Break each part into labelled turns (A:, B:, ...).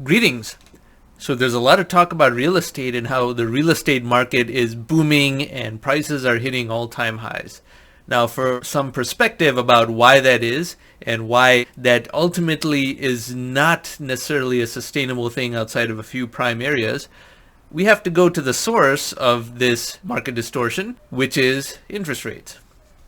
A: Greetings. So there's a lot of talk about real estate and how the real estate market is booming and prices are hitting all-time highs. Now, for some perspective about why that is and why that ultimately is not necessarily a sustainable thing outside of a few prime areas, we have to go to the source of this market distortion, which is interest rates.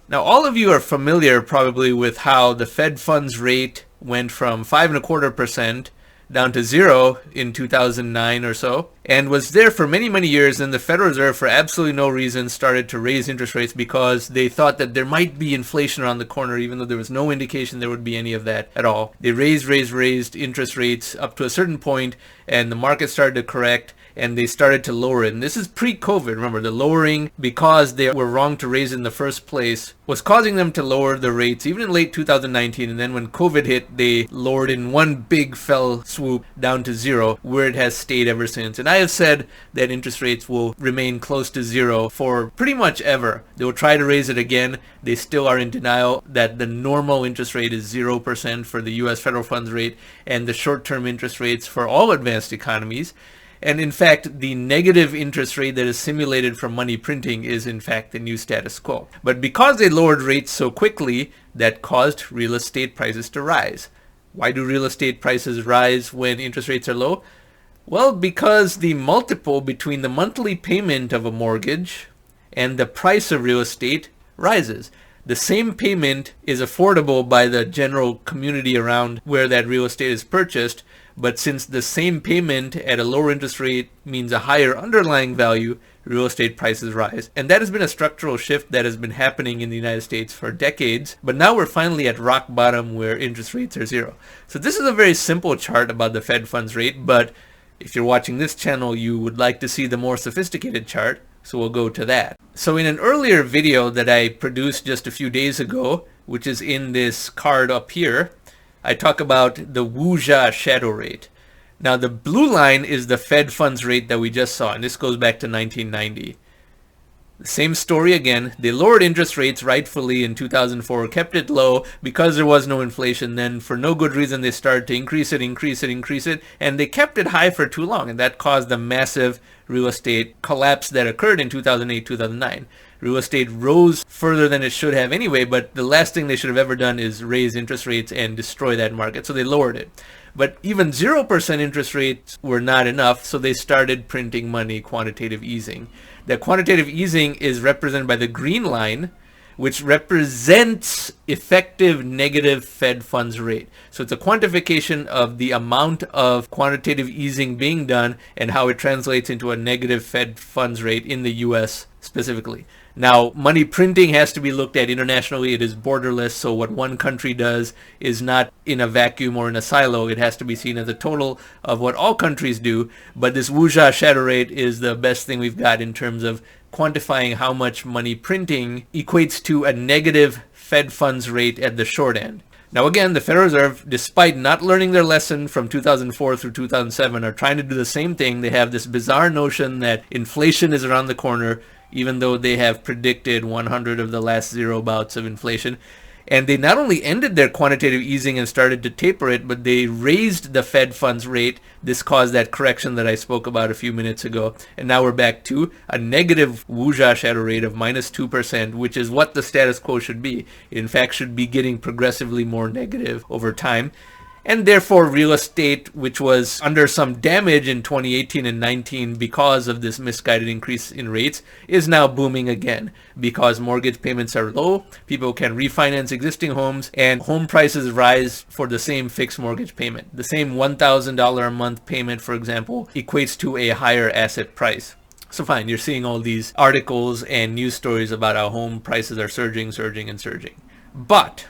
A: Now, all of you are familiar probably with how the Fed funds rate went from 5.25% down to zero in 2009 or so, and was there for many, many years. And the Federal Reserve, for absolutely no reason, started to raise interest rates because they thought that there might be inflation around the corner, even though there was no indication there would be any of that at all. They raised interest rates up to a certain point, and the market started to correct, and they started to lower it. And this is pre-COVID. Remember, the lowering, because they were wrong to raise in the first place, was causing them to lower the rates even in late 2019. And then when COVID hit, they lowered in one big fell swoop down to zero, where it has stayed ever since. And I have said that interest rates will remain close to zero for pretty much ever. They will try to raise it again. They still are in denial that the normal interest rate is 0% for the US federal funds rate and the short-term interest rates for all advanced economies. And in fact, the negative interest rate that is simulated from money printing is in fact the new status quo. But because they lowered rates so quickly, that caused real estate prices to rise. Why do real estate prices rise when interest rates are low? Well, because the multiple between the monthly payment of a mortgage and the price of real estate rises. The same payment is affordable by the general community around where that real estate is purchased, but since the same payment at a lower interest rate means a higher underlying value, real estate prices rise. And that has been a structural shift that has been happening in the United States for decades, but now we're finally at rock bottom where interest rates are zero. So this is a very simple chart about the Fed funds rate, but if you're watching this channel, you would like to see the more sophisticated chart, so we'll go to that. So in an earlier video that I produced just a few days ago, which is in this card up here, I talk about the Wuxia shadow rate. Now the blue line is the Fed funds rate that we just saw, and this goes back to 1990. The same story again. They lowered interest rates rightfully in 2004, kept it low because there was no inflation. Then for no good reason they started to increase it, and they kept it high for too long, and that caused the massive real estate collapse that occurred in 2008, 2009. Real estate rose further than it should have anyway, but the last thing they should have ever done is raise interest rates and destroy that market, so they lowered it. But even 0% interest rates were not enough, so they started printing money, quantitative easing. The quantitative easing is represented by the green line, which represents effective negative Fed funds rate. So it's a quantification of the amount of quantitative easing being done and how it translates into a negative Fed funds rate in the US specifically. Now, money printing has to be looked at internationally. It is borderless, so what one country does is not in a vacuum or in a silo. It has to be seen as a total of what all countries do. But this Wuxia shadow rate is the best thing we've got in terms of quantifying how much money printing equates to a negative Fed funds rate at the short end. Now again, the Federal Reserve, despite not learning their lesson from 2004 through 2007, are trying to do the same thing. They have this bizarre notion that inflation is around the corner, even though they have predicted 100 of the last zero bouts of inflation. And they not only ended their quantitative easing and started to taper it, but they raised the Fed funds rate. This caused that correction that I spoke about a few minutes ago. And now we're back to a negative Wuxia shadow rate of minus 2%, which is what the status quo should be. It in fact should be getting progressively more negative over time. And therefore real estate, which was under some damage in 2018 and 19 because of this misguided increase in rates, is now booming again because mortgage payments are low, people can refinance existing homes, and home prices rise for the same fixed mortgage payment. The same $1,000 a month payment, for example, equates to a higher asset price. So fine, you're seeing all these articles and news stories about how home prices are surging. But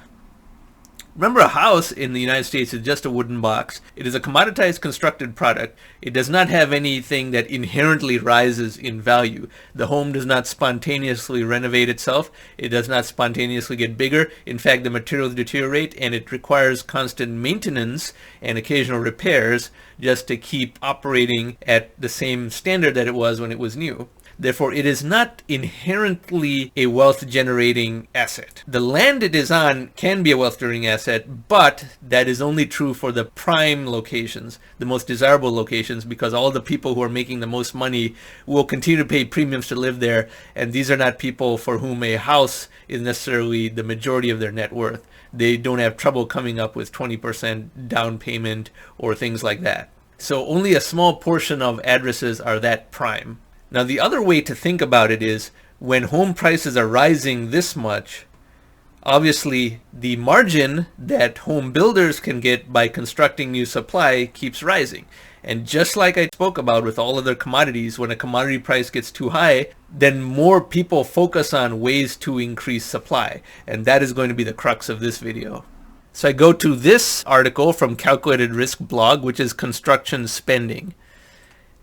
A: remember, a house in the United States is just a wooden box. It is a commoditized constructed product. It does not have anything that inherently rises in value. The home does not spontaneously renovate itself. It does not spontaneously get bigger. In fact, the materials deteriorate, and it requires constant maintenance and occasional repairs just to keep operating at the same standard that it was when it was new. Therefore, it is not inherently a wealth-generating asset. The land it is on can be a wealth-generating asset, but that is only true for the prime locations, the most desirable locations, because all the people who are making the most money will continue to pay premiums to live there, and these are not people for whom a house is necessarily the majority of their net worth. They don't have trouble coming up with 20% down payment or things like that. So only a small portion of addresses are that prime. Now, the other way to think about it is when home prices are rising this much, obviously the margin that home builders can get by constructing new supply keeps rising. And just like I spoke about with all other commodities, when a commodity price gets too high, then more people focus on ways to increase supply. And that is going to be the crux of this video. So I go to this article from Calculated Risk blog, which is construction spending.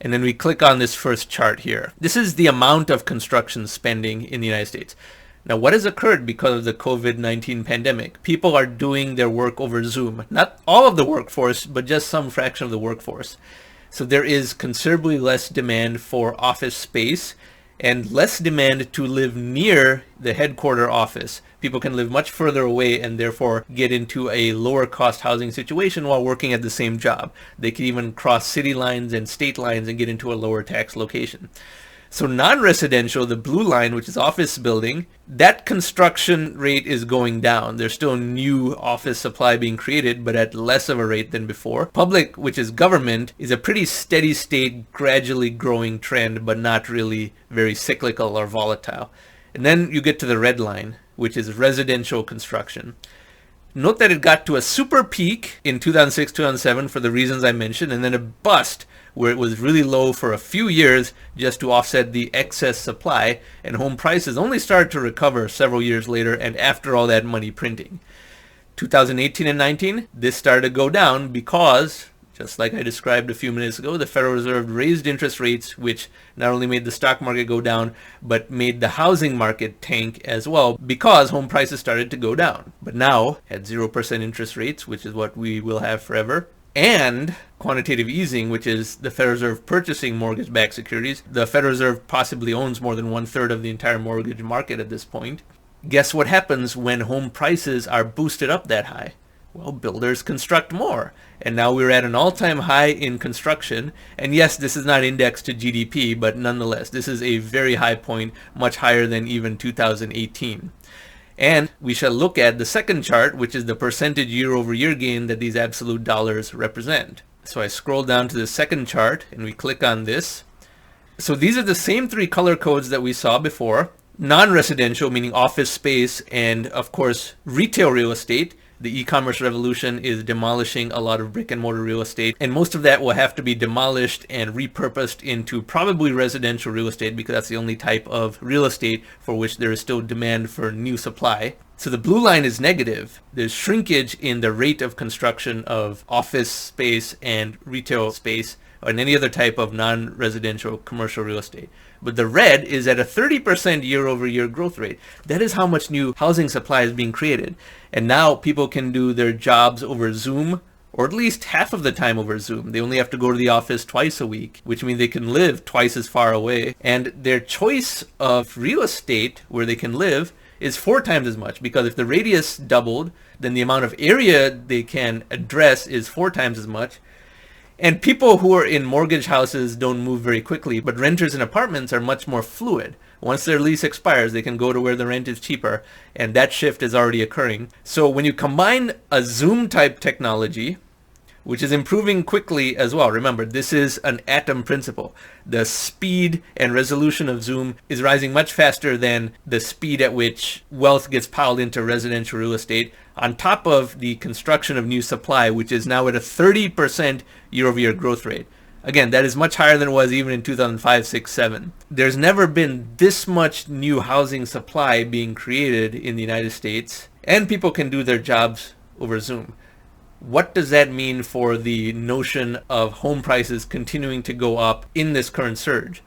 A: And then we click on this first chart here. This is the amount of construction spending in the United States. Now, what has occurred because of the COVID-19 pandemic? People are doing their work over Zoom. Not all of the workforce, but just some fraction of the workforce. So there is considerably less demand for office space and less demand to live near the headquarter office. People can live much further away and therefore get into a lower cost housing situation while working at the same job. They can even cross city lines and state lines and get into a lower tax location. So non-residential, the blue line, which is office building, that construction rate is going down. There's still new office supply being created, but at less of a rate than before. Public, which is government, is a pretty steady state, gradually growing trend, but not really very cyclical or volatile. And then you get to the red line, which is residential construction. Note that it got to a super peak in 2006, 2007 for the reasons I mentioned, and then a bust where it was really low for a few years just to offset the excess supply, and home prices only started to recover several years later and after all that money printing. 2018 and 19, this started to go down because, just like I described a few minutes ago, the Federal Reserve raised interest rates, which not only made the stock market go down, but made the housing market tank as well because home prices started to go down. But now, at 0% interest rates, which is what we will have forever, and quantitative easing, which is the Federal Reserve purchasing mortgage-backed securities, the Federal Reserve possibly owns more than 1/3 of the entire mortgage market at this point. Guess what happens when home prices are boosted up that high? Well, builders construct more. And now we're at an all-time high in construction. And yes, this is not indexed to GDP, but nonetheless, this is a very high point, much higher than even 2018. And we shall look at the second chart, which is the percentage year-over-year gain that these absolute dollars represent. So I scroll down to the second chart and we click on this. So these are the same three color codes that we saw before. Non-residential, meaning office space, and of course retail real estate. The e-commerce revolution is demolishing a lot of brick and mortar real estate, and most of that will have to be demolished and repurposed into probably residential real estate because that's the only type of real estate for which there is still demand for new supply. So the blue line is negative. There's shrinkage in the rate of construction of office space and retail space and any other type of non-residential commercial real estate. But the red is at a 30% year-over-year growth rate. That is how much new housing supply is being created. And now people can do their jobs over Zoom, or at least half of the time over Zoom. They only have to go to the office twice a week, which means they can live twice as far away. And their choice of real estate where they can live is 4 times as much, because if the radius doubled, then the amount of area they can address is 4 times as much. And people who are in mortgage houses don't move very quickly, but renters in apartments are much more fluid. Once their lease expires, they can go to where the rent is cheaper, and that shift is already occurring. So when you combine a Zoom type technology, which is improving quickly as well. Remember, this is an atom principle. The speed and resolution of Zoom is rising much faster than the speed at which wealth gets piled into residential real estate, on top of the construction of new supply, which is now at a 30% year-over-year growth rate. Again, that is much higher than it was even in 2005, 6, 7. There's never been this much new housing supply being created in the United States, and people can do their jobs over Zoom. What does that mean for the notion of home prices continuing to go up in this current surge?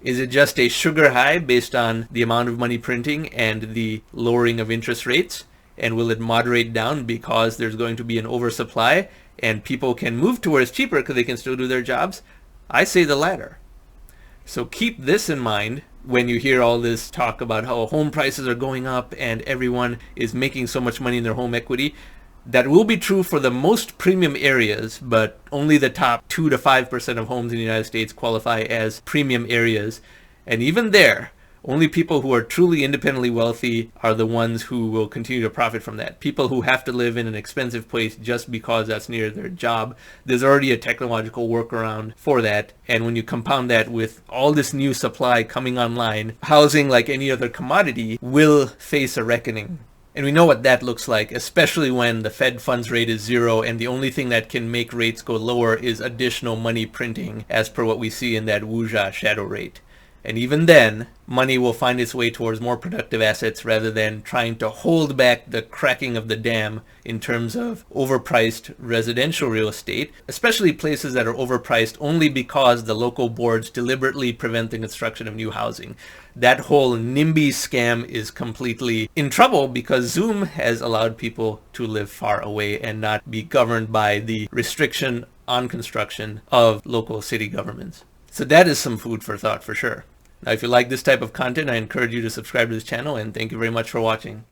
A: Is it just a sugar high based on the amount of money printing and the lowering of interest rates? And will it moderate down because there's going to be an oversupply and people can move to where it's cheaper because they can still do their jobs? I say the latter. So keep this in mind when you hear all this talk about how home prices are going up and everyone is making so much money in their home equity. That will be true for the most premium areas, but only the top 2 to 5% of homes in the United States qualify as premium areas. And even there, only people who are truly independently wealthy are the ones who will continue to profit from that. People who have to live in an expensive place just because that's near their job, there's already a technological workaround for that. And when you compound that with all this new supply coming online, housing, like any other commodity, will face a reckoning. And we know what that looks like, especially when the Fed funds rate is 0 and the only thing that can make rates go lower is additional money printing, as per what we see in that Wuxia shadow rate. And even then, money will find its way towards more productive assets rather than trying to hold back the cracking of the dam in terms of overpriced residential real estate, especially places that are overpriced only because the local boards deliberately prevent the construction of new housing. That whole NIMBY scam is completely in trouble because Zoom has allowed people to live far away and not be governed by the restriction on construction of local city governments. So that is some food for thought for sure. Now, if you like this type of content, I encourage you to subscribe to this channel, and thank you very much for watching.